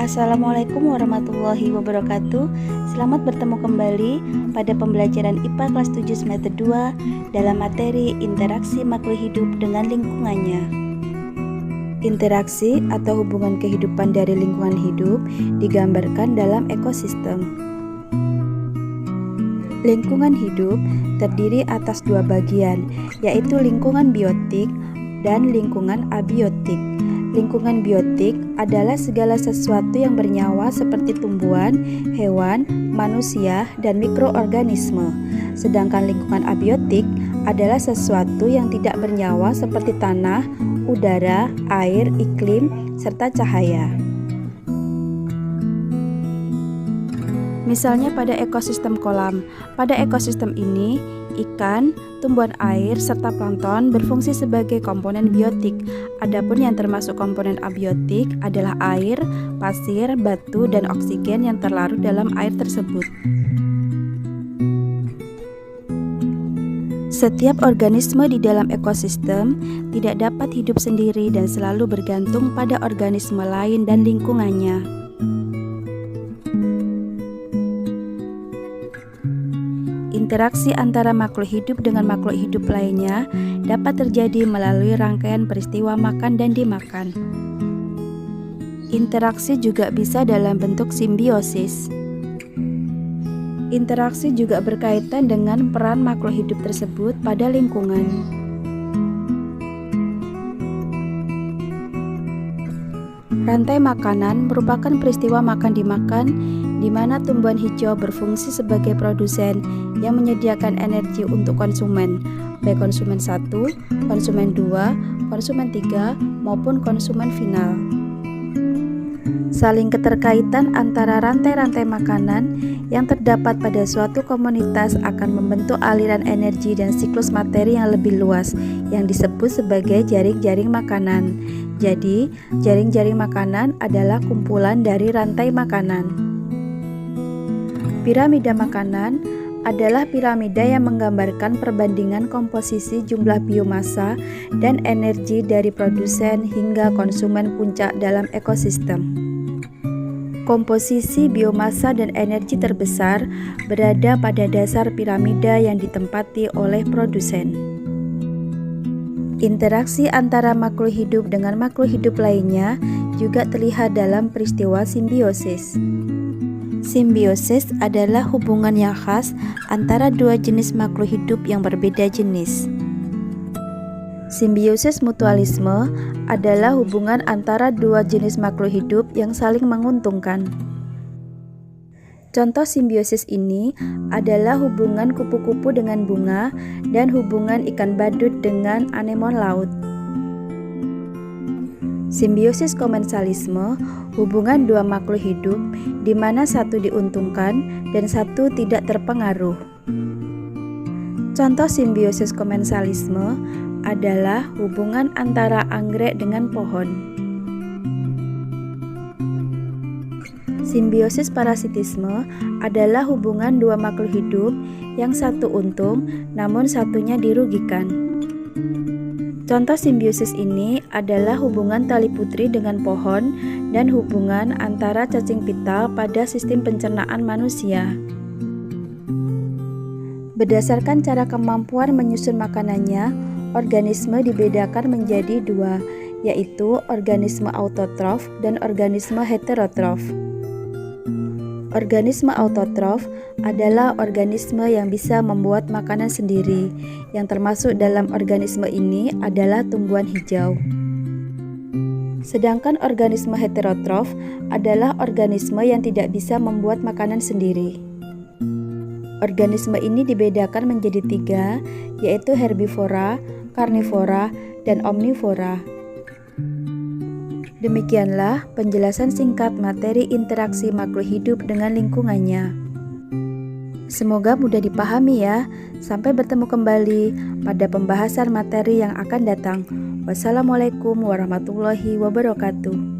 Assalamualaikum warahmatullahi wabarakatuh. Selamat bertemu kembali pada pembelajaran IPA kelas 7 semester 2 dalam materi interaksi makhluk hidup dengan lingkungannya. Interaksi atau hubungan kehidupan dari lingkungan hidup digambarkan dalam ekosistem. Lingkungan hidup terdiri atas dua bagian, yaitu lingkungan biotik dan lingkungan abiotik. Lingkungan biotik adalah segala sesuatu yang bernyawa seperti tumbuhan, hewan, manusia, dan mikroorganisme. Sedangkan lingkungan abiotik adalah sesuatu yang tidak bernyawa seperti tanah, udara, air, iklim, serta cahaya. Misalnya pada ekosistem kolam. Pada ekosistem ini, ikan, tumbuhan air, serta plankton berfungsi sebagai komponen biotik. Adapun yang termasuk komponen abiotik adalah air, pasir, batu, dan oksigen yang terlarut dalam air tersebut. Setiap organisme di dalam ekosistem tidak dapat hidup sendiri dan selalu bergantung pada organisme lain dan lingkungannya. Interaksi antara makhluk hidup dengan makhluk hidup lainnya dapat terjadi melalui rangkaian peristiwa makan dan dimakan. Interaksi juga bisa dalam bentuk simbiosis. Interaksi juga berkaitan dengan peran makhluk hidup tersebut pada lingkungan. Rantai makanan merupakan peristiwa makan-dimakan di mana tumbuhan hijau berfungsi sebagai produsen yang menyediakan energi untuk konsumen, baik konsumen 1, konsumen 2, konsumen 3, maupun konsumen final. Saling keterkaitan antara rantai-rantai makanan yang terdapat pada suatu komunitas akan membentuk aliran energi dan siklus materi yang lebih luas yang disebut sebagai jaring-jaring makanan. Jadi, jaring-jaring makanan adalah kumpulan dari rantai makanan. Piramida makanan adalah piramida yang menggambarkan perbandingan komposisi jumlah biomasa dan energi dari produsen hingga konsumen puncak dalam ekosistem. Komposisi biomasa dan energi terbesar berada pada dasar piramida yang ditempati oleh produsen. Interaksi antara makhluk hidup dengan makhluk hidup lainnya juga terlihat dalam peristiwa simbiosis. Simbiosis adalah hubungan yang khas antara dua jenis makhluk hidup yang berbeda jenis. Simbiosis mutualisme adalah hubungan antara dua jenis makhluk hidup yang saling menguntungkan. Contoh simbiosis ini adalah hubungan kupu-kupu dengan bunga dan hubungan ikan badut dengan anemon laut. Simbiosis komensalisme, hubungan dua makhluk hidup di mana satu diuntungkan dan satu tidak terpengaruh. Contoh simbiosis komensalisme adalah hubungan antara anggrek dengan pohon. Simbiosis parasitisme adalah hubungan dua makhluk hidup yang satu untung namun satunya dirugikan. Contoh simbiosis ini adalah hubungan tali putri dengan pohon dan hubungan antara cacing pita pada sistem pencernaan manusia. Berdasarkan cara kemampuan menyusun makanannya, organisme dibedakan menjadi dua, yaitu organisme autotrof dan organisme heterotrof. Organisme autotrof adalah organisme yang bisa membuat makanan sendiri, yang termasuk dalam organisme ini adalah tumbuhan hijau. Sedangkan organisme heterotrof adalah organisme yang tidak bisa membuat makanan sendiri. Organisme ini dibedakan menjadi tiga, yaitu herbivora, karnivora, dan omnivora. Demikianlah penjelasan singkat materi interaksi makhluk hidup dengan lingkungannya. Semoga mudah dipahami ya. Sampai bertemu kembali pada pembahasan materi yang akan datang. Wassalamualaikum warahmatullahi wabarakatuh.